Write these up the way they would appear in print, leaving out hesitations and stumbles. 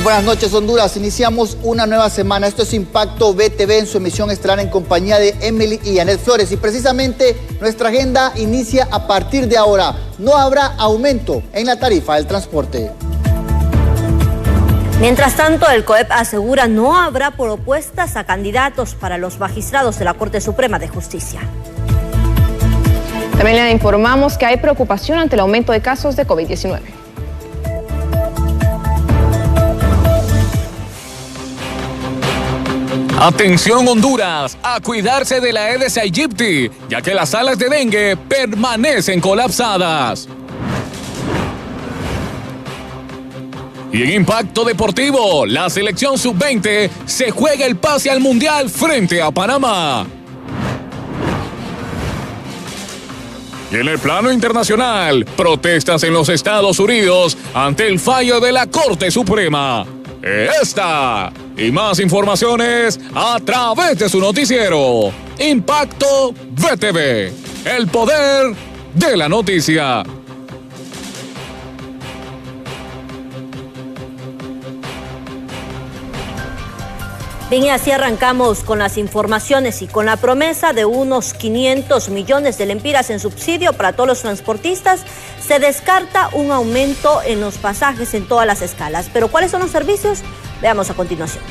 Buenas noches, Honduras. Iniciamos una nueva semana. Esto es Impacto BTV en su emisión estelar en compañía de Emily y Janet Flores. Y precisamente nuestra agenda inicia a partir de ahora. No habrá aumento en la tarifa del transporte. Mientras tanto, el COEP asegura no habrá propuestas a candidatos para los magistrados de la Corte Suprema de Justicia. También le informamos que hay preocupación ante el aumento de casos de COVID-19. Atención Honduras, a cuidarse de la Aedes aegypti, ya que las salas de dengue permanecen colapsadas. Y en Impacto Deportivo, la selección sub-20 se juega el pase al Mundial frente a Panamá. Y en el plano internacional, protestas en los Estados Unidos ante el fallo de la Corte Suprema. Esta y más informaciones a través de su noticiero. Impacto BTV, el poder de la noticia. Bien, y así arrancamos con las informaciones y con la promesa de unos 500 millones de lempiras en subsidio para todos los transportistas, se descarta un aumento en los pasajes en todas las escalas. Pero ¿cuáles son los servicios? Veamos a continuación.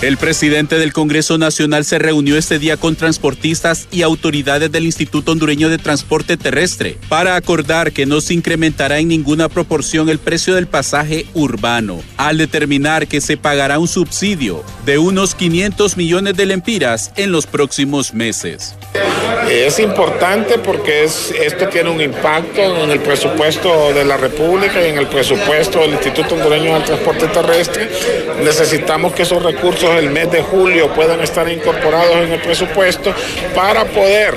El presidente del Congreso Nacional se reunió este día con transportistas y autoridades del Instituto Hondureño de Transporte Terrestre para acordar que no se incrementará en ninguna proporción el precio del pasaje urbano, al determinar que se pagará un subsidio de unos 500 millones de lempiras en los próximos meses. Es importante porque esto tiene un impacto en el presupuesto de la República y en el presupuesto del Instituto Hondureño del Transporte Terrestre. Necesitamos que esos recursos el mes de julio puedan estar incorporados en el presupuesto para poder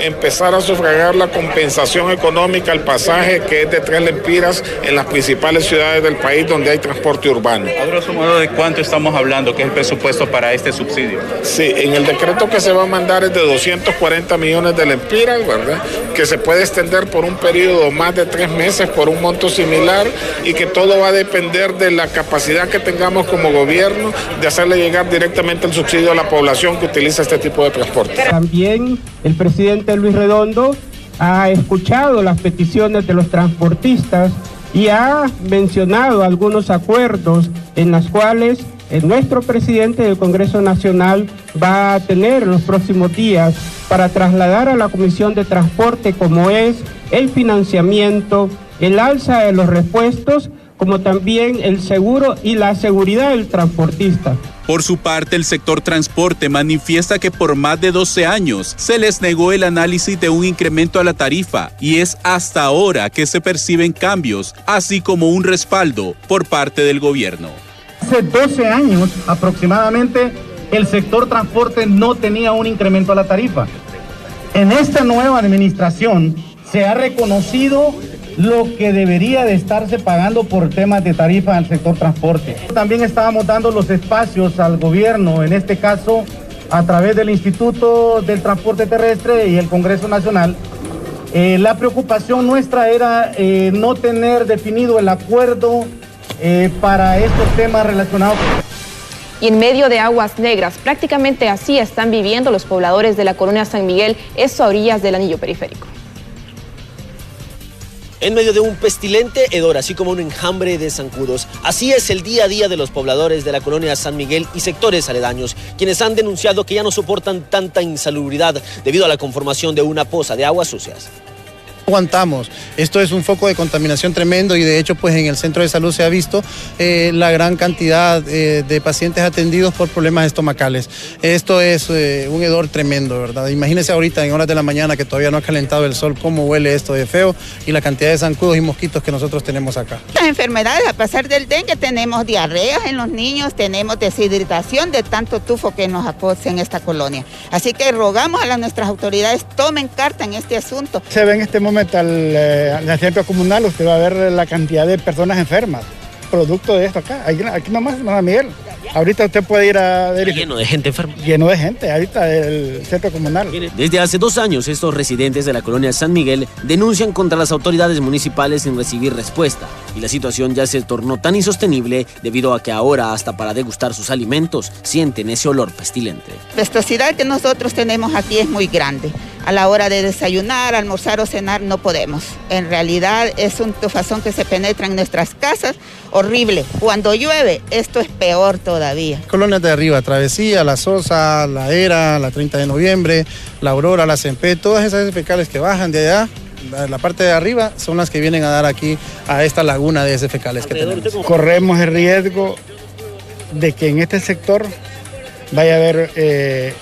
empezar a sufragar la compensación económica al pasaje, que es de 3 lempiras en las principales ciudades del país donde hay transporte urbano. A grosso modo, ¿de cuánto estamos hablando que es el presupuesto para este subsidio? Sí, en el decreto que se va a mandar es de 240 millones de lempiras, ¿verdad? Que se puede extender por un periodo más de 3 meses por un monto similar, y que todo va a depender de la capacidad que tengamos como gobierno de hacerle llegar directamente el subsidio a la población que utiliza este tipo de transporte. También el presidente Luis Redondo ha escuchado las peticiones de los transportistas y ha mencionado algunos acuerdos en los cuales nuestro presidente del Congreso Nacional va a tener en los próximos días para trasladar a la Comisión de Transporte, como es el financiamiento, el alza de los repuestos, como también el seguro y la seguridad del transportista. Por su parte, el sector transporte manifiesta que por más de 12 años se les negó el análisis de un incremento a la tarifa, y es hasta ahora que se perciben cambios, así como un respaldo por parte del gobierno. Hace 12 años aproximadamente el sector transporte no tenía un incremento a la tarifa. En esta nueva administración se ha reconocido lo que debería de estarse pagando por temas de tarifa al sector transporte. También estábamos dando los espacios al gobierno, en este caso a través del Instituto del Transporte Terrestre y el Congreso Nacional. La preocupación nuestra era no tener definido el acuerdo para estos temas relacionados. Y en medio de aguas negras, prácticamente así están viviendo los pobladores de la colonia San Miguel, esto a orillas del anillo periférico. En medio de un pestilente hedor, así como un enjambre de zancudos. Así es el día a día de los pobladores de la colonia San Miguel y sectores aledaños, quienes han denunciado que ya no soportan tanta insalubridad debido a la conformación de una poza de aguas sucias. Aguantamos. Esto es un foco de contaminación tremendo, y de hecho pues en el centro de salud se ha visto la gran cantidad de pacientes atendidos por problemas estomacales. Esto es un hedor tremendo, ¿verdad? Imagínense ahorita en horas de la mañana que todavía no ha calentado el sol, cómo huele esto de feo, y la cantidad de zancudos y mosquitos que nosotros tenemos acá. Las enfermedades, a pesar del dengue, tenemos diarreas en los niños, tenemos deshidratación de tanto tufo que nos acosa en esta colonia. Así que rogamos a nuestras autoridades tomen carta en este asunto. Se ve en este momento al centro comunal, usted va a ver la cantidad de personas enfermas, producto de esto acá, aquí nomás en San Miguel. Ahorita usted puede ir a verificar. Lleno de gente enferma. Lleno de gente, ahorita el centro comunal. Desde hace 2 años, estos residentes de la colonia San Miguel denuncian contra las autoridades municipales sin recibir respuesta. Y la situación ya se tornó tan insostenible debido a que ahora hasta para degustar sus alimentos sienten ese olor pestilente. La pestosidad que nosotros tenemos aquí es muy grande. A la hora de desayunar, almorzar o cenar no podemos. En realidad es un tufazón que se penetra en nuestras casas, horrible. Cuando llueve, esto es peor todavía. Colonias de arriba, Travesía, La Sosa, La Era, la 30 de noviembre, La Aurora, La Cempé, todas esas fecales que bajan de allá, la parte de arriba, son las que vienen a dar aquí a esta laguna de heces fecales que tenemos. Corremos el riesgo de que en este sector vaya a haber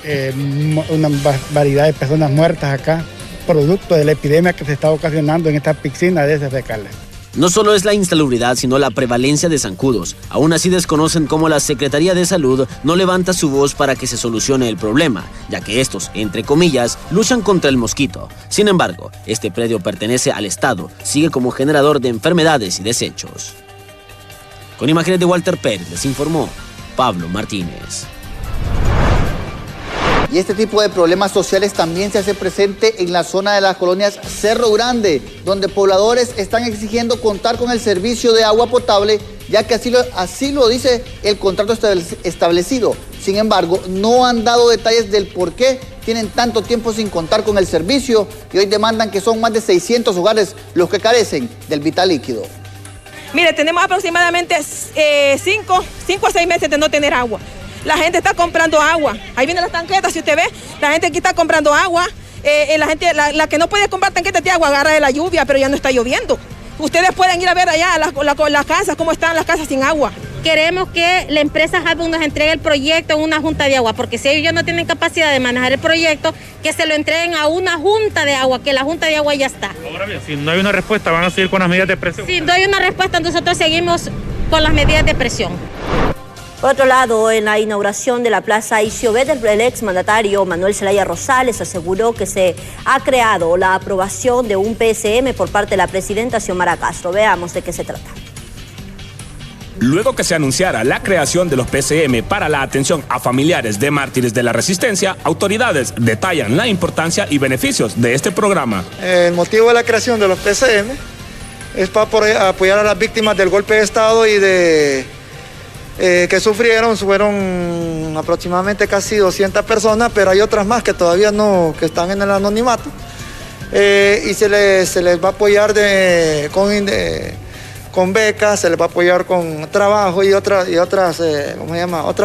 una variedad de personas muertas acá, producto de la epidemia que se está ocasionando en esta piscina de heces fecales. No solo es la insalubridad, sino la prevalencia de zancudos. Aún así desconocen cómo la Secretaría de Salud no levanta su voz para que se solucione el problema, ya que estos, entre comillas, luchan contra el mosquito. Sin embargo, este predio pertenece al Estado, sigue como generador de enfermedades y desechos. Con imágenes de Walter Pérez, les informó Pablo Martínez. Y este tipo de problemas sociales también se hace presente en la zona de las colonias Cerro Grande, donde pobladores están exigiendo contar con el servicio de agua potable, ya que así lo dice el contrato establecido. Sin embargo, no han dado detalles del por qué tienen tanto tiempo sin contar con el servicio y hoy demandan que son más de 600 hogares los que carecen del vital líquido. Mire, tenemos aproximadamente 5 a 6 meses de no tener agua. La gente está comprando agua. Ahí vienen las tanquetas, si usted ve. La gente aquí está comprando agua. La que no puede comprar tanquetas de agua agarra de la lluvia, pero ya no está lloviendo. Ustedes pueden ir a ver allá las casas, cómo están las casas sin agua. Queremos que la empresa Harbor nos entregue el proyecto a una junta de agua, porque si ellos ya no tienen capacidad de manejar el proyecto, que se lo entreguen a una junta de agua, que la junta de agua ya está. Ahora bien, si no hay una respuesta, ¿van a seguir con las medidas de presión? Si no hay una respuesta, nosotros seguimos con las medidas de presión. Por otro lado, en la inauguración de la Plaza Isiobet, el exmandatario Manuel Zelaya Rosales aseguró que se ha creado la aprobación de un PSM por parte de la presidenta Xiomara Castro. Veamos de qué se trata. Luego que se anunciara la creación de los PCM para la atención a familiares de mártires de la resistencia, autoridades detallan la importancia y beneficios de este programa. El motivo de la creación de los PCM es para apoyar a las víctimas del golpe de Estado y que fueron aproximadamente casi 200 personas, pero hay otras más que todavía no, que están en el anonimato. Y se les va a apoyar con becas, se les va a apoyar con trabajo y otras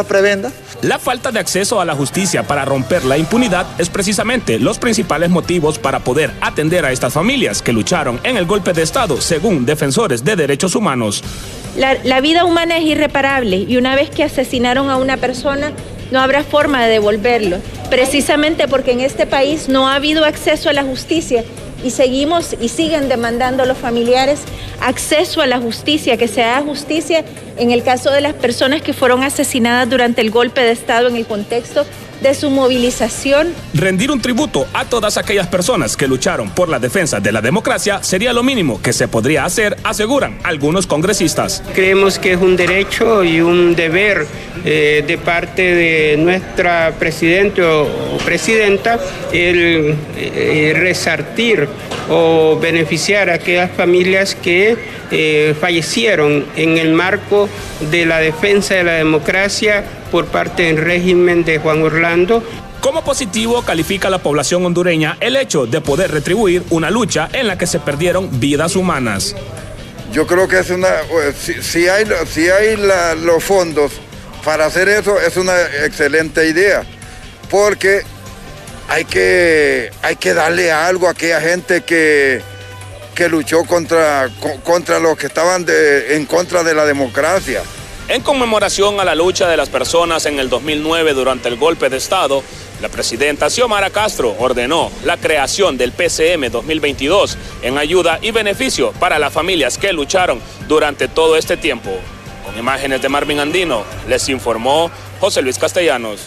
prebendas. La falta de acceso a la justicia para romper la impunidad es precisamente los principales motivos para poder atender a estas familias que lucharon en el golpe de Estado, según defensores de derechos humanos. La vida humana es irreparable y una vez que asesinaron a una persona, no habrá forma de devolverlo, precisamente porque en este país no ha habido acceso a la justicia y seguimos y siguen demandando los familiares acceso a la justicia, que se haga justicia en el caso de las personas que fueron asesinadas durante el golpe de Estado en el contexto de su movilización. Rendir un tributo a todas aquellas personas que lucharon por la defensa de la democracia sería lo mínimo que se podría hacer, aseguran algunos congresistas. Creemos que es un derecho y un deber de parte de nuestra presidente o presidenta el resartir o beneficiar a aquellas familias que fallecieron en el marco de la defensa de la democracia por parte del régimen de Juan Orlando. Como positivo califica la población hondureña el hecho de poder retribuir una lucha en la que se perdieron vidas humanas. Yo creo que es si hay los fondos para hacer eso, es una excelente idea, porque hay que darle algo a aquella gente que luchó contra los que estaban en contra de la democracia. En conmemoración a la lucha de las personas en el 2009 durante el golpe de Estado, la presidenta Xiomara Castro ordenó la creación del PCM 2022 en ayuda y beneficio para las familias que lucharon durante todo este tiempo. Con imágenes de Marvin Andino, les informó José Luis Castellanos.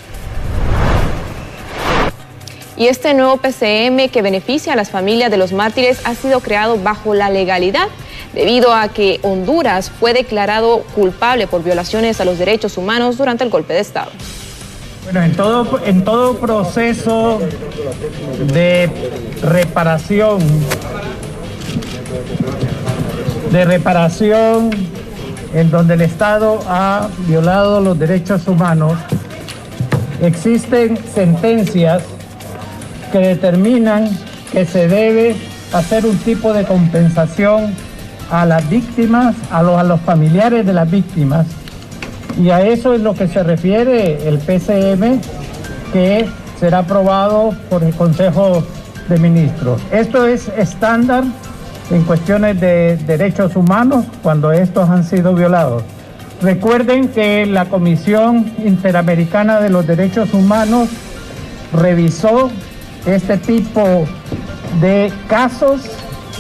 Y este nuevo PCM que beneficia a las familias de los mártires ha sido creado bajo la legalidad, debido a que Honduras fue declarado culpable por violaciones a los derechos humanos durante el golpe de Estado. Bueno, en todo proceso de reparación en donde el Estado ha violado los derechos humanos, existen sentencias que determinan que se debe hacer un tipo de compensación a las víctimas, a los familiares de las víctimas, y a eso es lo que se refiere el PCM, que será aprobado por el Consejo de Ministros. Esto es estándar en cuestiones de derechos humanos cuando estos han sido violados. Recuerden que la Comisión Interamericana de los Derechos Humanos revisó este tipo de casos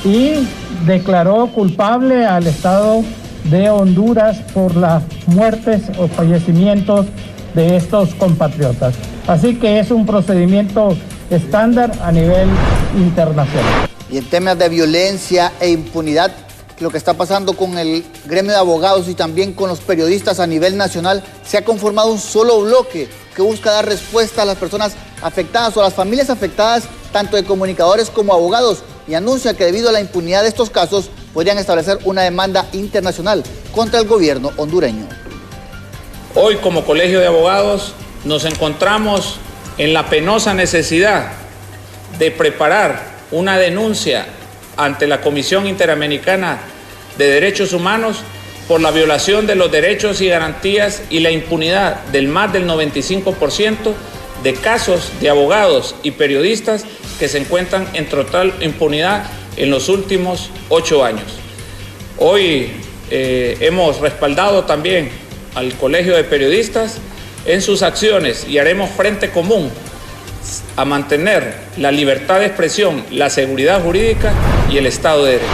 y declaró culpable al Estado de Honduras por las muertes o fallecimientos de estos compatriotas. Así que es un procedimiento estándar a nivel internacional. Y en temas de violencia e impunidad, lo que está pasando con el gremio de abogados y también con los periodistas a nivel nacional, se ha conformado un solo bloque que busca dar respuesta a las personas afectadas o a las familias afectadas, tanto de comunicadores como abogados, y anuncia que debido a la impunidad de estos casos podrían establecer una demanda internacional contra el gobierno hondureño. Hoy, como Colegio de Abogados, nos encontramos en la penosa necesidad de preparar una denuncia ante la Comisión Interamericana de Derechos Humanos por la violación de los derechos y garantías y la impunidad del más del 95% de casos de abogados y periodistas que se encuentran en total impunidad en los últimos 8 años. Hoy hemos respaldado también al Colegio de Periodistas en sus acciones y haremos frente común a mantener la libertad de expresión, la seguridad jurídica y el Estado de Derecho.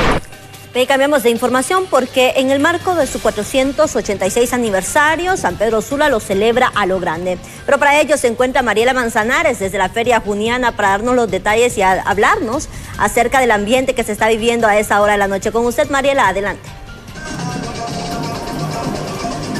Hoy cambiamos de información porque en el marco de su 486 aniversario, San Pedro Sula lo celebra a lo grande. Pero para ello se encuentra Mariela Manzanares desde la Feria Juniana para darnos los detalles y hablarnos acerca del ambiente que se está viviendo a esa hora de la noche. Con usted, Mariela, adelante.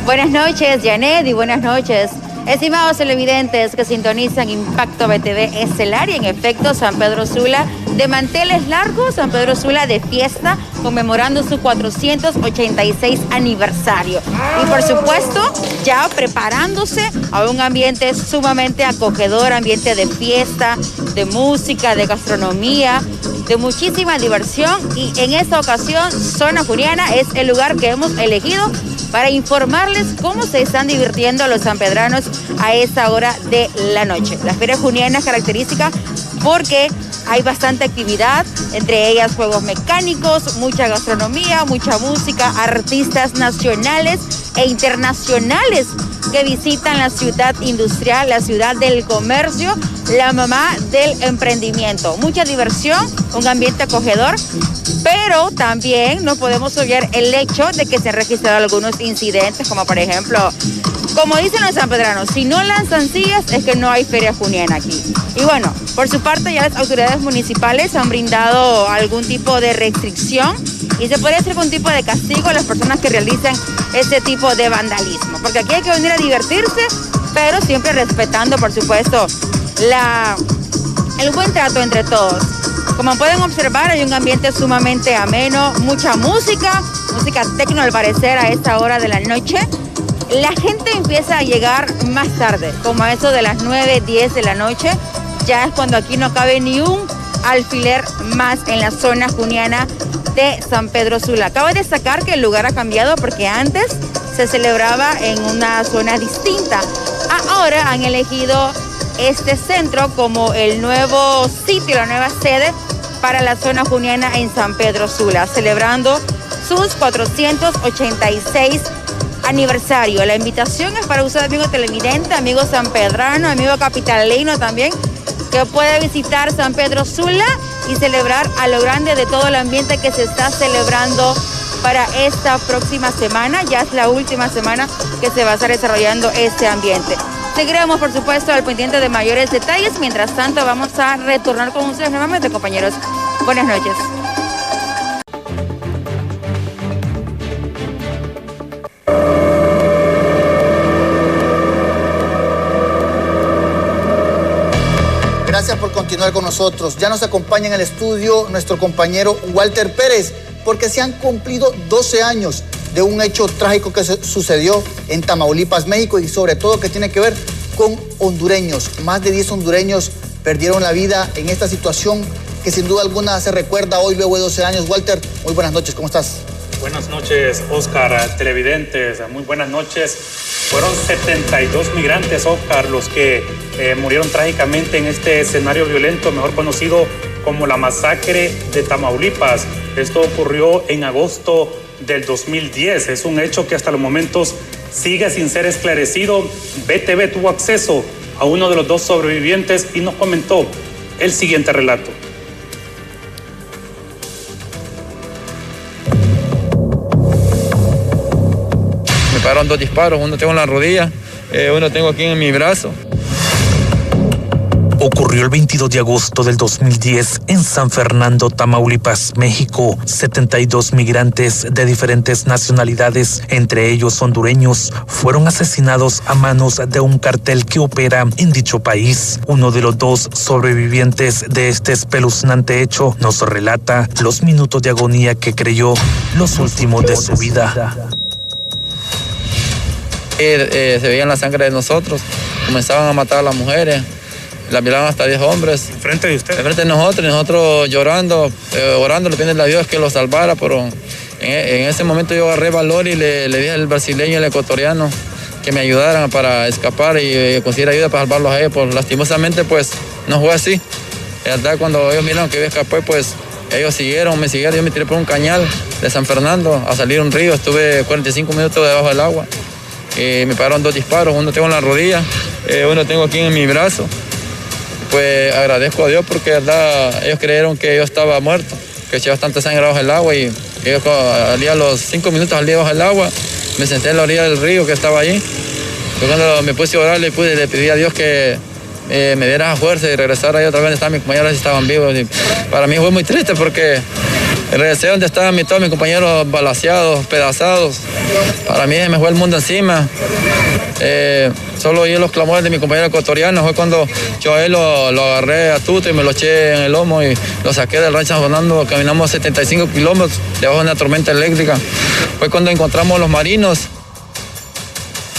Buenas noches, Janet, y buenas noches, estimados televidentes que sintonizan Impacto BTV Estelar. Y en efecto, San Pedro Sula de manteles largos, San Pedro Sula de fiesta, conmemorando su 486 aniversario. Y por supuesto, ya preparándose a un ambiente sumamente acogedor, ambiente de fiesta, de música, de gastronomía, de muchísima diversión. Y en esta ocasión, Zona Juniana es el lugar que hemos elegido para informarles cómo se están divirtiendo los sanpedranos a esta hora de la noche. La Feria Juniana es característica porque hay bastante actividad, entre ellas juegos mecánicos, mucha gastronomía, mucha música, artistas nacionales e internacionales que visitan la ciudad industrial, la ciudad del comercio, la mamá del emprendimiento. Mucha diversión, un ambiente acogedor, pero también no podemos obviar el hecho de que se han registrado algunos incidentes, como por ejemplo, como dicen los sanpedranos, si no lanzan sillas es que no hay Feria Juniana aquí. Y bueno, por su parte ya las autoridades municipales han brindado algún tipo de restricción y se puede hacer algún tipo de castigo a las personas que realicen este tipo de vandalismo. Porque aquí hay que venir a divertirse, pero siempre respetando, por supuesto, el buen trato entre todos. Como pueden observar, hay un ambiente sumamente ameno, mucha música tecno al parecer a esta hora de la noche. La gente empieza a llegar más tarde, como a eso de las 9, 10 de la noche. Ya es cuando aquí no cabe ni un alfiler más en la zona juniana de San Pedro Sula. Cabe destacar que el lugar ha cambiado porque antes se celebraba en una zona distinta. Ahora han elegido este centro como el nuevo sitio, la nueva sede para la zona juniana en San Pedro Sula, celebrando sus 486 aniversario. La invitación es para usted, amigo televidente, amigo sanpedrano, amigo capitalino también, que puede visitar San Pedro Sula y celebrar a lo grande de todo el ambiente que se está celebrando para esta próxima semana. Ya es la última semana que se va a estar desarrollando este ambiente. Seguiremos, por supuesto, al pendiente de mayores detalles. Mientras tanto, vamos a retornar con ustedes nuevamente, compañeros. Buenas noches. Gracias por continuar con nosotros. Ya nos acompaña en el estudio nuestro compañero Walter Pérez, porque se han cumplido 12 años de un hecho trágico que sucedió en Tamaulipas, México, y sobre todo que tiene que ver con hondureños. Más de 10 hondureños perdieron la vida en esta situación que sin duda alguna se recuerda hoy luego de 12 años. Walter, muy buenas noches, ¿cómo estás? Buenas noches, Oscar, televidentes, muy buenas noches. Fueron 72 migrantes, Oscar, los que murieron trágicamente en este escenario violento, mejor conocido como la masacre de Tamaulipas. Esto ocurrió en agosto del 2010. Es un hecho que hasta los momentos sigue sin ser esclarecido. BTV tuvo acceso a uno de los 2 sobrevivientes y nos comentó el siguiente relato. Me pararon 2 disparos, uno tengo en la rodilla, uno tengo aquí en mi brazo. Ocurrió el 22 de agosto del 2010 en San Fernando, Tamaulipas, México. 72 migrantes de diferentes nacionalidades, entre ellos hondureños, fueron asesinados a manos de un cartel que opera en dicho país. Uno de los 2 sobrevivientes de este espeluznante hecho nos relata los minutos de agonía que creyó los últimos de su vida. Se veían la sangre de nosotros, comenzaban a matar a las mujeres. La miraban hasta 10 hombres. ¿Enfrente de usted? Enfrente de nosotros llorando, orando, le pidiendo a Dios que los salvara, pero en ese momento yo agarré valor y le dije al brasileño y al ecuatoriano que me ayudaran para escapar y conseguir ayuda para salvarlos a ellos. Pues, lastimosamente, pues, no fue así. La verdad, cuando ellos miraron que yo escapé, pues, ellos me siguieron, yo me tiré por un cañal de San Fernando a salir a un río, estuve 45 minutos debajo del agua. Y me pararon 2 disparos, uno tengo en la rodilla, uno tengo aquí en mi brazo. Pues agradezco a Dios porque verdad ellos creyeron que yo estaba muerto, que eché bastante sangre bajo el agua y yo a los 5 minutos salí bajo el agua, me senté en la orilla del río que estaba allí. Fue cuando me puse a orar, le pedí a Dios que me diera fuerza y regresara ahí otra vez donde estaban mis compañeros y estaban vivos. Y para mí fue muy triste porque regresé donde estaban todos mis compañeros balaceados, pedazados. Para mí me fue el mundo encima. Solo oí los clamores de mi compañero ecuatoriano. Fue cuando yo a él lo agarré a tuto y me lo eché en el lomo y lo saqué del rancho San Fernando. Caminamos 75 kilómetros debajo de una tormenta eléctrica. Fue cuando encontramos los marinos.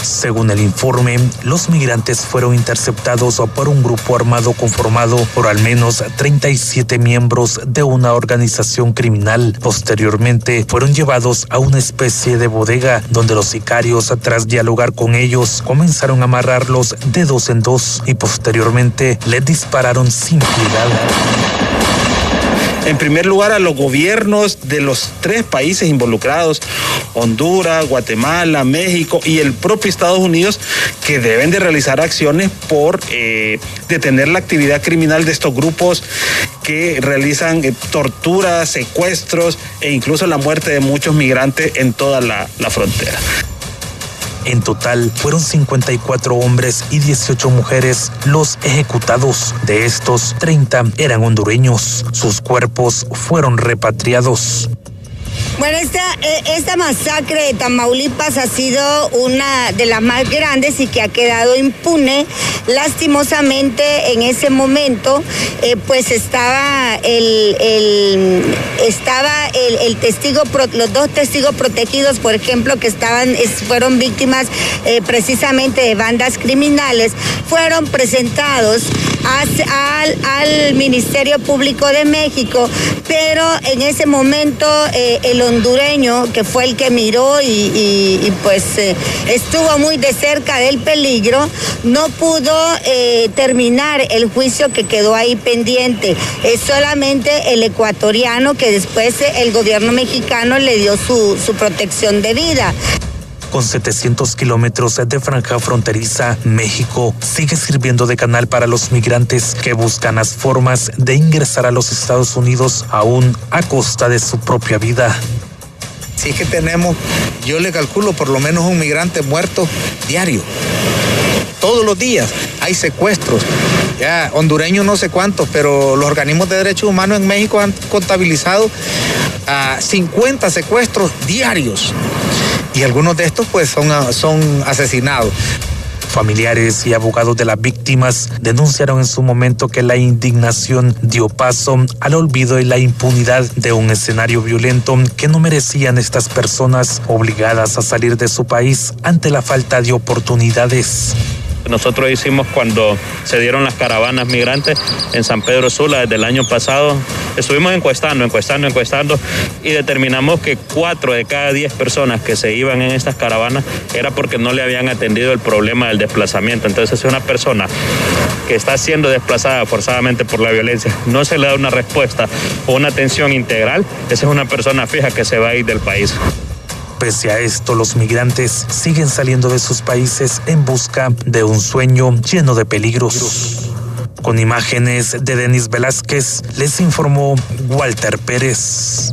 Según el informe, los migrantes fueron interceptados por un grupo armado conformado por al menos 37 miembros de una organización criminal. Posteriormente, fueron llevados a una especie de bodega donde los sicarios, tras dialogar con ellos, comenzaron a amarrarlos de 2 en 2 y posteriormente les dispararon sin piedad. En primer lugar, a los gobiernos de los 3 países involucrados, Honduras, Guatemala, México y el propio Estados Unidos, que deben de realizar acciones por detener la actividad criminal de estos grupos que realizan torturas, secuestros e incluso la muerte de muchos migrantes en toda la frontera. En total, fueron 54 hombres y 18 mujeres los ejecutados. De estos, 30 eran hondureños. Sus cuerpos fueron repatriados. Bueno, esta masacre de Tamaulipas ha sido una de las más grandes y que ha quedado impune. Lastimosamente, en ese momento, pues estaba el testigo, los 2 testigos protegidos, por ejemplo, que fueron víctimas precisamente de bandas criminales, fueron presentados al Ministerio Público de México, pero en ese momento el hondureño, que fue el que miró y pues estuvo muy de cerca del peligro, no pudo terminar el juicio que quedó ahí pendiente. Es solamente el ecuatoriano que después el gobierno mexicano le dio su protección de vida. Con 700 kilómetros de franja fronteriza, México sigue sirviendo de canal para los migrantes que buscan las formas de ingresar a los Estados Unidos aún a costa de su propia vida. Sí que tenemos, yo le calculo por lo menos un migrante muerto diario. todos los días hay secuestros. Ya, hondureños no sé cuántos, pero los organismos de derechos humanos en México han contabilizado 50 secuestros diarios. Y algunos de estos pues son asesinados. Familiares y abogados de las víctimas denunciaron en su momento que la indignación dio paso al olvido y la impunidad de un escenario violento que no merecían estas personas obligadas a salir de su país ante la falta de oportunidades. Nosotros hicimos cuando se dieron las caravanas migrantes en San Pedro Sula desde el año pasado. Estuvimos encuestando y determinamos que 4 de cada 10 personas que se iban en estas caravanas era porque no le habían atendido el problema del desplazamiento. Entonces, si una persona que está siendo desplazada forzadamente por la violencia no se le da una respuesta o una atención integral, esa es una persona fija que se va a ir del país. Pese a esto, los migrantes siguen saliendo de sus países en busca de un sueño lleno de peligros. Con imágenes de Denis Velázquez, les informó Walter Pérez.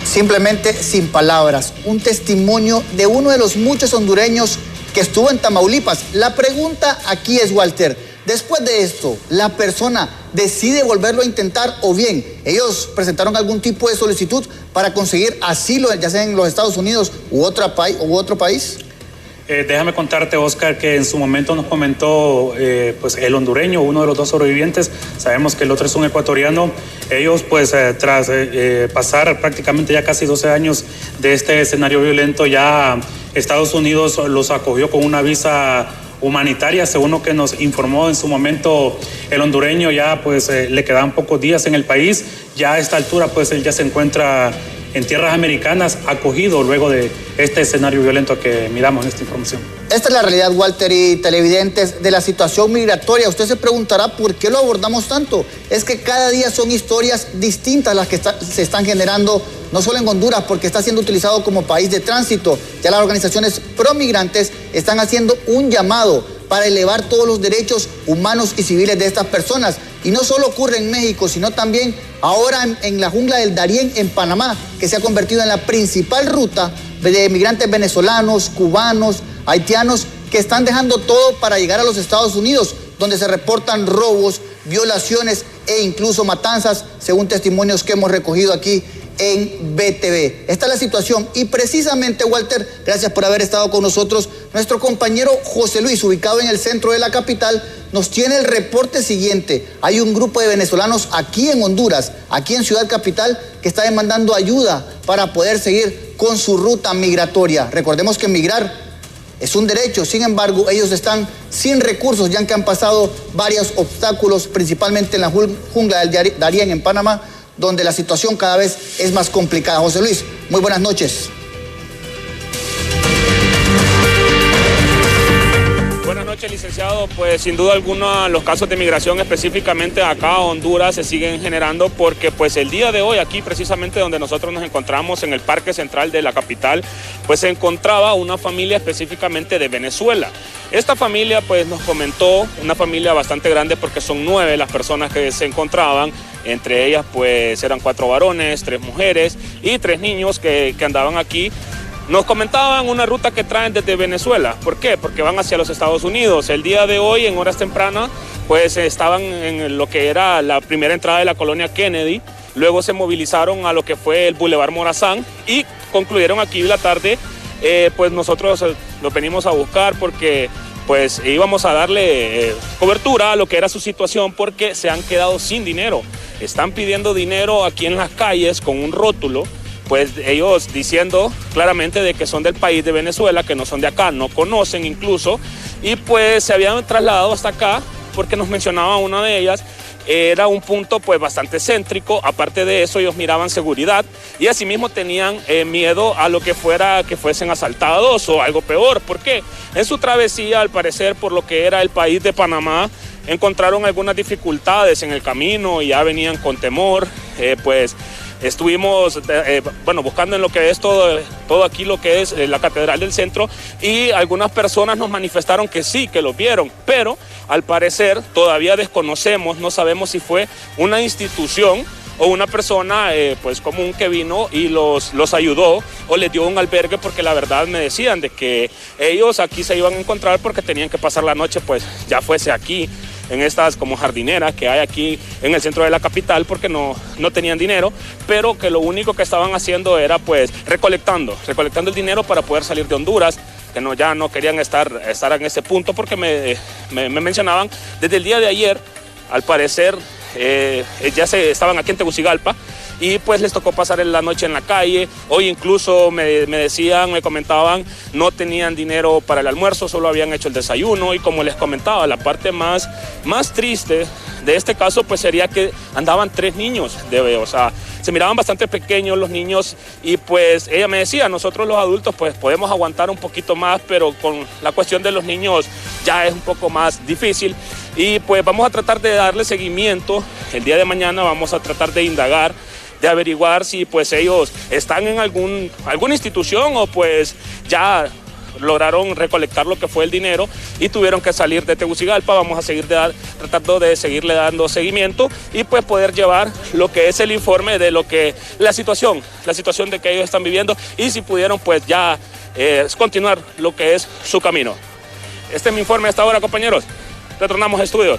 Simplemente sin palabras, un testimonio de uno de los muchos hondureños que estuvo en Tamaulipas. La pregunta aquí es, Walter, después de esto, ¿la persona decide volverlo a intentar o bien ellos presentaron algún tipo de solicitud para conseguir asilo, ya sea en los Estados Unidos u otro país? Déjame contarte, Oscar, que en su momento nos comentó pues el hondureño, uno de los 2 sobrevivientes, sabemos que el otro es un ecuatoriano. Ellos pues tras pasar prácticamente ya casi 12 años de este escenario violento, ya Estados Unidos los acogió con una visa humanitaria, según lo que nos informó en su momento el hondureño. Ya pues le quedaban pocos días en el país, ya a esta altura pues él ya se encuentra en tierras americanas, acogido luego de este escenario violento que miramos en esta información. Esta es la realidad, Walter y televidentes, de la situación migratoria. Usted se preguntará por qué lo abordamos tanto. Es que cada día son historias distintas las que se están generando, no solo en Honduras, porque está siendo utilizado como país de tránsito. Ya las organizaciones pro-migrantes están haciendo un llamado para elevar todos los derechos humanos y civiles de estas personas. Y no solo ocurre en México, sino también ahora en la jungla del Darién, en Panamá, que se ha convertido en la principal ruta de migrantes venezolanos, cubanos, haitianos, que están dejando todo para llegar a los Estados Unidos, donde se reportan robos, violaciones e incluso matanzas, según testimonios que hemos recogido aquí en BTV. Esta es la situación y precisamente, Walter, gracias por haber estado con nosotros. Nuestro compañero José Luis, ubicado en el centro de la capital, nos tiene el reporte siguiente. Hay un grupo de venezolanos aquí en Honduras, aquí en Ciudad Capital, que está demandando ayuda para poder seguir con su ruta migratoria. Recordemos que migrar es un derecho, sin embargo, ellos están sin recursos, ya que han pasado varios obstáculos, principalmente en la jungla del Darién, en Panamá, donde la situación cada vez es más complicada. José Luis, muy buenas noches. Buenas noches, licenciado. Pues sin duda alguna los casos de migración específicamente acá a Honduras se siguen generando porque pues el día de hoy aquí precisamente donde nosotros nos encontramos en el Parque Central de la capital, pues se encontraba una familia específicamente de Venezuela. Esta familia pues nos comentó, una familia bastante grande porque son 9 las personas que se encontraban, entre ellas pues eran 4 varones, 3 mujeres y 3 niños que andaban aquí. Nos comentaban una ruta que traen desde Venezuela. ¿Por qué? Porque van hacia los Estados Unidos. El día de hoy, en horas tempranas, pues estaban en lo que era la primera entrada de la colonia Kennedy. Luego se movilizaron a lo que fue el Boulevard Morazán y concluyeron aquí la tarde. Pues nosotros los venimos a buscar porque pues íbamos a darle cobertura a lo que era su situación porque se han quedado sin dinero. Están pidiendo dinero aquí en las calles con un rótulo, pues ellos diciendo claramente de que son del país de Venezuela, que no son de acá, no conocen incluso, y pues se habían trasladado hasta acá porque nos mencionaba una de ellas, era un punto pues bastante céntrico. Aparte de eso ellos miraban seguridad y asimismo tenían miedo a lo que fuera que fuesen asaltados o algo peor. ¿Por qué? En su travesía, al parecer, por lo que era el país de Panamá, encontraron algunas dificultades en el camino y ya venían con temor, pues estuvimos buscando en lo que es todo aquí lo que es la Catedral del Centro, y algunas personas nos manifestaron que sí, que lo vieron, pero al parecer todavía desconocemos, no sabemos si fue una institución o una persona pues común que vino y los ayudó o les dio un albergue, porque la verdad me decían de que ellos aquí se iban a encontrar porque tenían que pasar la noche, pues ya fuese aquí en estas como jardineras que hay aquí en el centro de la capital, porque no tenían dinero, pero que lo único que estaban haciendo era pues recolectando el dinero para poder salir de Honduras, que ya no querían estar en ese punto, porque me mencionaban desde el día de ayer, al parecer ya estaban aquí en Tegucigalpa y pues les tocó pasar la noche en la calle. Hoy incluso me comentaban, no tenían dinero para el almuerzo, solo habían hecho el desayuno. Y como les comentaba, la parte más triste de este caso pues sería que andaban 3 niños, o sea, se miraban bastante pequeños los niños, y pues ella me decía, nosotros los adultos pues podemos aguantar un poquito más, pero con la cuestión de los niños ya es un poco más difícil. Y pues vamos a tratar de darle seguimiento. El día de mañana vamos a tratar de indagar, de averiguar si pues ellos están en alguna institución o pues ya lograron recolectar lo que fue el dinero y tuvieron que salir de Tegucigalpa. Vamos a seguir tratando de seguirle dando seguimiento y pues poder llevar lo que es el informe de lo que la situación de que ellos están viviendo, y si pudieron pues ya continuar lo que es su camino. Este es mi informe hasta ahora, compañeros. Retornamos a estudios.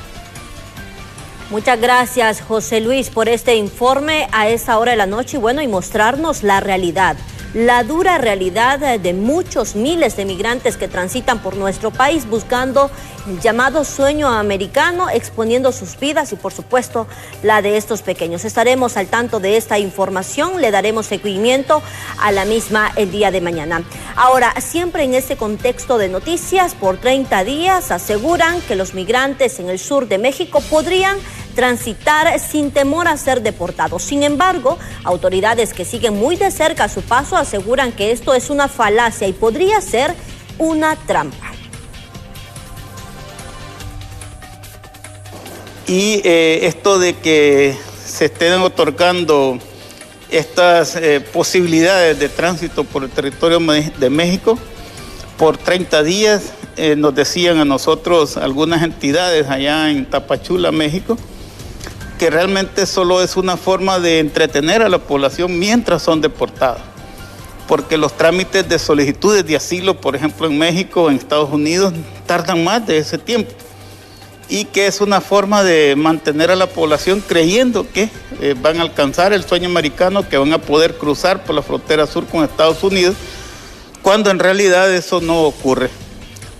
Muchas gracias, José Luis, por este informe a esta hora de la noche y mostrarnos la realidad, la dura realidad de muchos miles de migrantes que transitan por nuestro país buscando el llamado sueño americano, exponiendo sus vidas y por supuesto la de estos pequeños. Estaremos al tanto de esta información, le daremos seguimiento a la misma el día de mañana. Ahora, siempre en este contexto de noticias, por 30 días aseguran que los migrantes en el sur de México podrían transitar sin temor a ser deportados. Sin embargo, autoridades que siguen muy de cerca su paso aseguran que esto es una falacia y podría ser una trampa. Y esto de que se estén otorgando estas posibilidades de tránsito por el territorio de México por 30 días, nos decían a nosotros algunas entidades allá en Tapachula, México, que realmente solo es una forma de entretener a la población mientras son deportados, porque los trámites de solicitudes de asilo, por ejemplo en México, en Estados Unidos, tardan más de ese tiempo, y que es una forma de mantener a la población creyendo que van a alcanzar el sueño americano, que van a poder cruzar por la frontera sur con Estados Unidos, cuando en realidad eso no ocurre.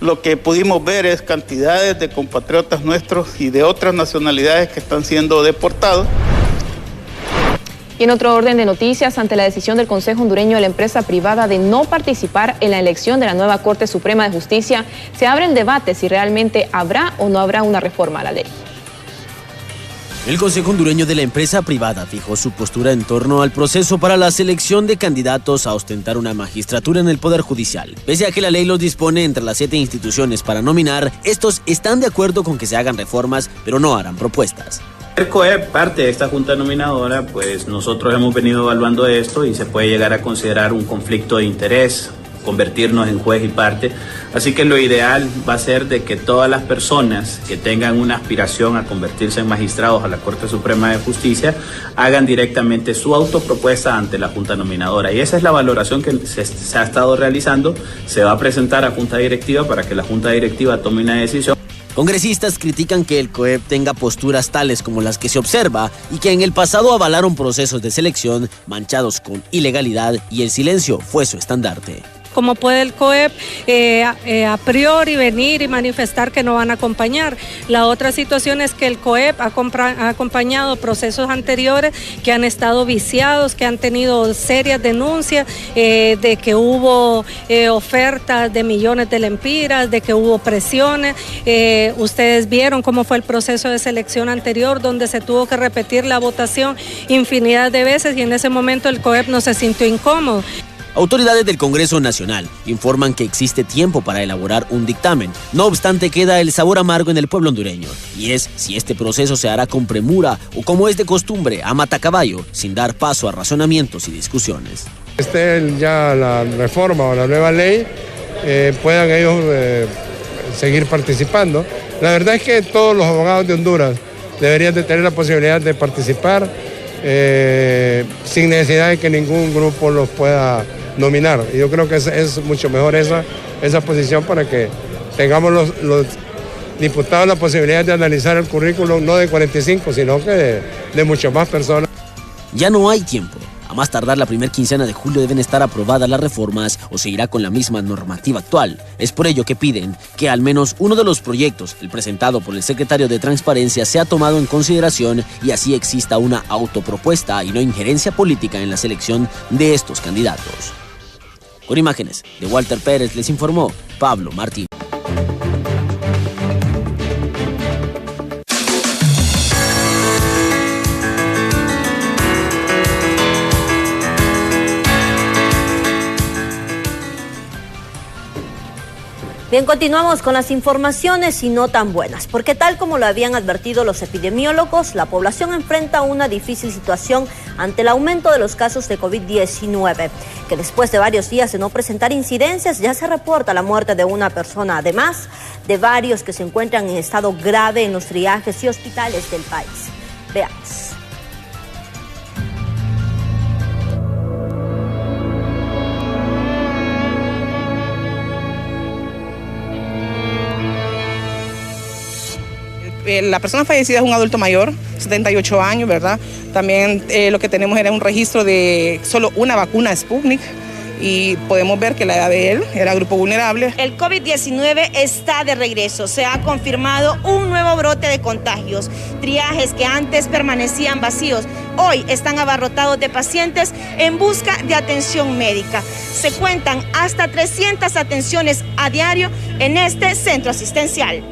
Lo que pudimos ver es cantidades de compatriotas nuestros y de otras nacionalidades que están siendo deportados. Y en otro orden de noticias, ante la decisión del Consejo Hondureño de la empresa privada de no participar en la elección de la nueva Corte Suprema de Justicia, se abre el debate si realmente habrá o no habrá una reforma a la ley. El Consejo Hondureño de la empresa privada fijó su postura en torno al proceso para la selección de candidatos a ostentar una magistratura en el Poder Judicial. Pese a que la ley los dispone entre las 7 instituciones para nominar, estos están de acuerdo con que se hagan reformas, pero no harán propuestas. El COEP, parte de esta junta nominadora, pues nosotros hemos venido evaluando esto y se puede llegar a considerar un conflicto de interés, convertirnos en juez y parte. Así que lo ideal va a ser de que todas las personas que tengan una aspiración a convertirse en magistrados a la Corte Suprema de Justicia hagan directamente su autopropuesta ante la Junta Nominadora. Y esa es la valoración que se ha estado realizando. Se va a presentar a Junta Directiva para que la Junta Directiva tome una decisión. Congresistas critican que el COEP tenga posturas tales como las que se observa y que en el pasado avalaron procesos de selección manchados con ilegalidad y el silencio fue su estandarte. ¿Cómo puede el COEP a priori venir y manifestar que no van a acompañar? La otra situación es que el COEP ha acompañado procesos anteriores que han estado viciados, que han tenido serias denuncias de que hubo ofertas de millones de lempiras, de que hubo presiones. Ustedes vieron cómo fue el proceso de selección anterior, donde se tuvo que repetir la votación infinidad de veces y en ese momento el COEP no se sintió incómodo. Autoridades del Congreso Nacional informan que existe tiempo para elaborar un dictamen. No obstante, queda el sabor amargo en el pueblo hondureño, y es si este proceso se hará con premura o, como es de costumbre, a matacaballo, sin dar paso a razonamientos y discusiones. Ya la reforma o la nueva ley, puedan ellos seguir participando. La verdad es que todos los abogados de Honduras deberían de tener la posibilidad de participar sin necesidad de que ningún grupo los pueda nominar. Y yo creo que es mucho mejor esa posición para que tengamos los diputados la posibilidad de analizar el currículum no de 45, sino que de muchas más personas. Ya no hay tiempo. A más tardar la primera quincena de julio deben estar aprobadas las reformas o se irá con la misma normativa actual. Es por ello que piden que al menos uno de los proyectos, el presentado por el secretario de Transparencia, sea tomado en consideración y así exista una autopropuesta y no injerencia política en la selección de estos candidatos. Con imágenes de Walter Pérez les informó Pablo Martín. Bien, continuamos con las informaciones y no tan buenas, porque tal como lo habían advertido los epidemiólogos, la población enfrenta una difícil situación ante el aumento de los casos de COVID-19, que después de varios días de no presentar incidencias ya se reporta la muerte de una persona, además de varios que se encuentran en estado grave en los triajes y hospitales del país. Veamos. La persona fallecida es un adulto mayor, 78 años, ¿verdad? También lo que tenemos era un registro de solo una vacuna Sputnik y podemos ver que la edad de él era grupo vulnerable. El COVID-19 está de regreso. Se ha confirmado un nuevo brote de contagios. Triajes que antes permanecían vacíos, hoy están abarrotados de pacientes en busca de atención médica. Se cuentan hasta 300 atenciones a diario en este centro asistencial.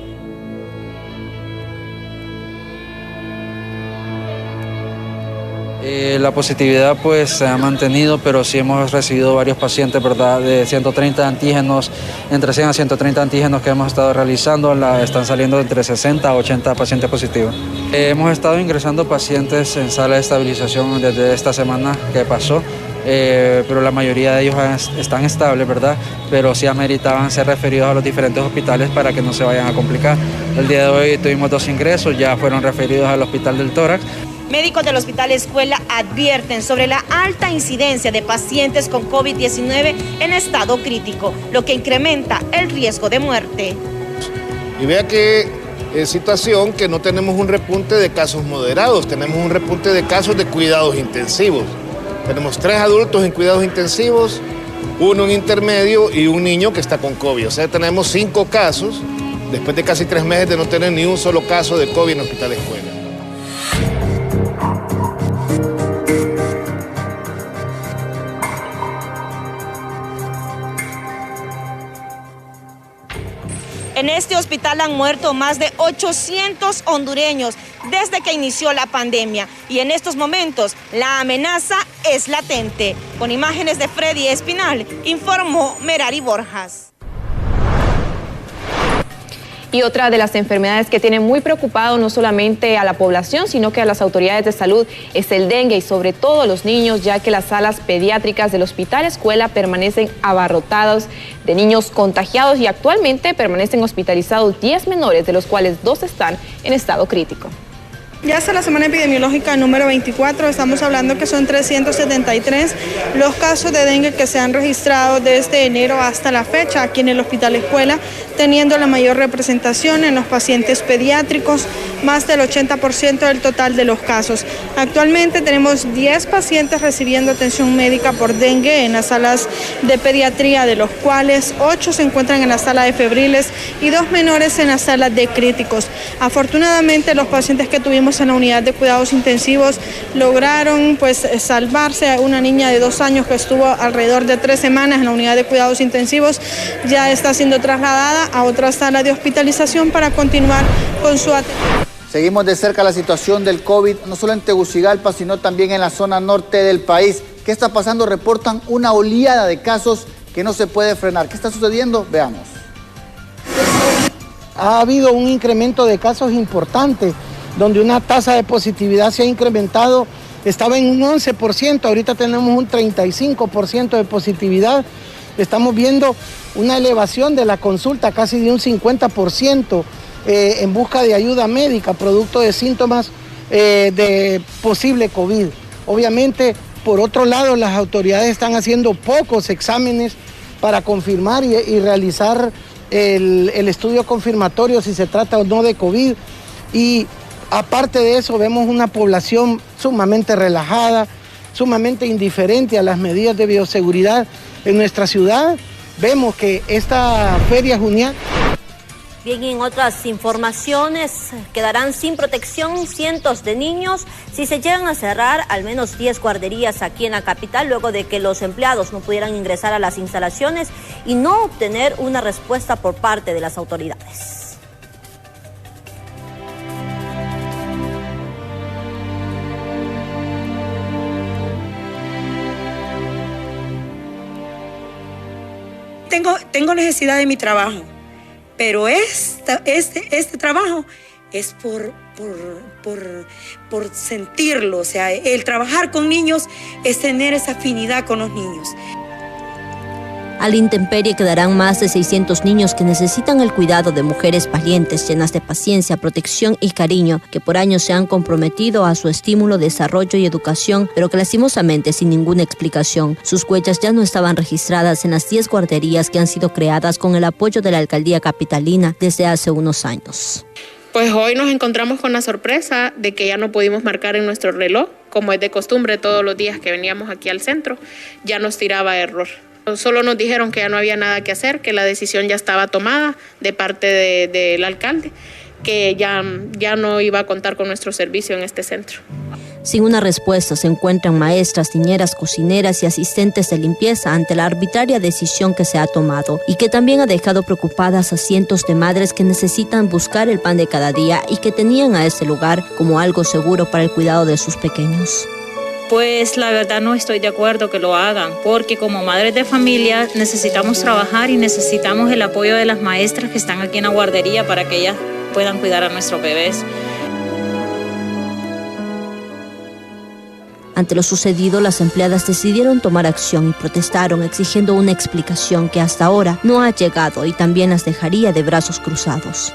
La positividad pues se ha mantenido, pero sí hemos recibido varios pacientes, ¿verdad? De 130 antígenos, entre 100 a 130 antígenos que hemos estado realizando, están saliendo entre 60 a 80 pacientes positivos. Hemos estado ingresando pacientes en sala de estabilización desde esta semana que pasó, pero la mayoría de ellos están estables, ¿verdad? Pero sí ameritaban ser referidos a los diferentes hospitales para que no se vayan a complicar. El día de hoy tuvimos 2 ingresos, ya fueron referidos al Hospital del Tórax. Médicos del Hospital Escuela advierten sobre la alta incidencia de pacientes con COVID-19 en estado crítico, lo que incrementa el riesgo de muerte. Y vea que es situación que no tenemos un repunte de casos moderados, tenemos un repunte de casos de cuidados intensivos. Tenemos 3 adultos en cuidados intensivos, 1 en intermedio y un niño que está con COVID. O sea, tenemos 5 casos, después de casi 3 meses de no tener ni un solo caso de COVID en el Hospital Escuela. En este hospital han muerto más de 800 hondureños desde que inició la pandemia y en estos momentos la amenaza es latente. Con imágenes de Freddy Espinal, informó Merari Borjas. Y otra de las enfermedades que tiene muy preocupado no solamente a la población, sino que a las autoridades de salud es el dengue y sobre todo a los niños, ya que las salas pediátricas del Hospital Escuela permanecen abarrotadas de niños contagiados y actualmente permanecen hospitalizados 10 menores, de los cuales 2 están en estado crítico. Ya hasta la semana epidemiológica número 24, estamos hablando que son 373 los casos de dengue que se han registrado desde enero hasta la fecha aquí en el Hospital Escuela, teniendo la mayor representación en los pacientes pediátricos, más del 80% del total de los casos. Actualmente tenemos 10 pacientes recibiendo atención médica por dengue en las salas de pediatría, de los cuales 8 se encuentran en la sala de febriles y 2 menores en la sala de críticos. Afortunadamente, los pacientes que tuvimos en la unidad de cuidados intensivos lograron salvarse. A una niña de 2 años que estuvo alrededor de 3 semanas en la unidad de cuidados intensivos ya está siendo trasladada a otra sala de hospitalización para continuar con su atención. Seguimos de cerca la situación del COVID, no solo en Tegucigalpa, sino también en la zona norte del país. ¿Qué está pasando? Reportan una oleada de casos que no se puede frenar. ¿Qué está sucediendo? Veamos. Ha habido un incremento de casos importante, donde una tasa de positividad se ha incrementado, estaba en un 11%, ahorita tenemos un 35% de positividad. Estamos viendo una elevación de la consulta casi de un 50% en busca de ayuda médica, producto de síntomas de posible COVID. Obviamente, por otro lado, las autoridades están haciendo pocos exámenes para confirmar y realizar el estudio confirmatorio si se trata o no de COVID. Y aparte de eso, vemos una población sumamente relajada, sumamente indiferente a las medidas de bioseguridad en nuestra ciudad. Vemos que esta feria juniana... Bien, y en otras informaciones, quedarán sin protección cientos de niños si se llegan a cerrar al menos 10 guarderías aquí en la capital, luego de que los empleados no pudieran ingresar a las instalaciones y no obtener una respuesta por parte de las autoridades. Tengo necesidad de mi trabajo. Pero este trabajo es por sentirlo, o sea, el trabajar con niños es tener esa afinidad con los niños. A la intemperie quedarán más de 600 niños que necesitan el cuidado de mujeres valientes, llenas de paciencia, protección y cariño, que por años se han comprometido a su estímulo, desarrollo y educación, pero que lastimosamente, sin ninguna explicación, sus huellas ya no estaban registradas en las 10 guarderías que han sido creadas con el apoyo de la alcaldía capitalina desde hace unos años. Pues hoy nos encontramos con la sorpresa de que ya no pudimos marcar en nuestro reloj, como es de costumbre todos los días que veníamos aquí al centro, ya nos tiraba error. Solo nos dijeron que ya no había nada que hacer, que la decisión ya estaba tomada de parte del alcalde, que ya no iba a contar con nuestro servicio en este centro. Sin una respuesta se encuentran maestras, niñeras, cocineras y asistentes de limpieza ante la arbitraria decisión que se ha tomado y que también ha dejado preocupadas a cientos de madres que necesitan buscar el pan de cada día y que tenían a este lugar como algo seguro para el cuidado de sus pequeños. Pues la verdad no estoy de acuerdo que lo hagan, porque como madres de familia necesitamos trabajar y necesitamos el apoyo de las maestras que están aquí en la guardería para que ellas puedan cuidar a nuestros bebés. Ante lo sucedido, las empleadas decidieron tomar acción y protestaron exigiendo una explicación que hasta ahora no ha llegado y también las dejaría de brazos cruzados.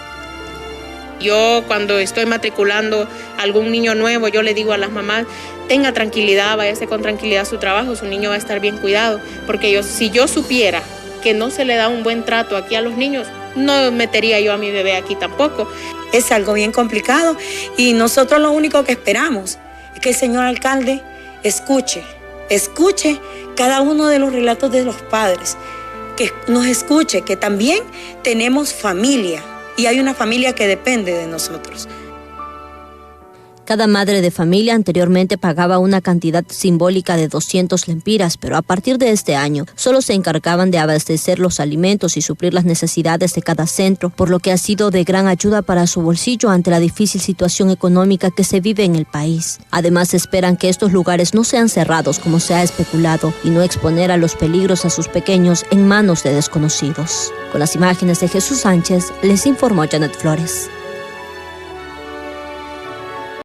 Yo cuando estoy matriculando a algún niño nuevo, yo le digo a las mamás, tenga tranquilidad, váyase con tranquilidad a su trabajo, su niño va a estar bien cuidado. Porque si yo supiera que no se le da un buen trato aquí a los niños, no metería yo a mi bebé aquí tampoco. Es algo bien complicado y nosotros lo único que esperamos es que el señor alcalde escuche cada uno de los relatos de los padres, que nos escuche, que también tenemos familia. Y hay una familia que depende de nosotros. Cada madre de familia anteriormente pagaba una cantidad simbólica de 200 lempiras, pero a partir de este año solo se encargaban de abastecer los alimentos y suplir las necesidades de cada centro, por lo que ha sido de gran ayuda para su bolsillo ante la difícil situación económica que se vive en el país. Además, esperan que estos lugares no sean cerrados como se ha especulado y no exponer a los peligros a sus pequeños en manos de desconocidos. Con las imágenes de Jesús Sánchez, les informó Janet Flores.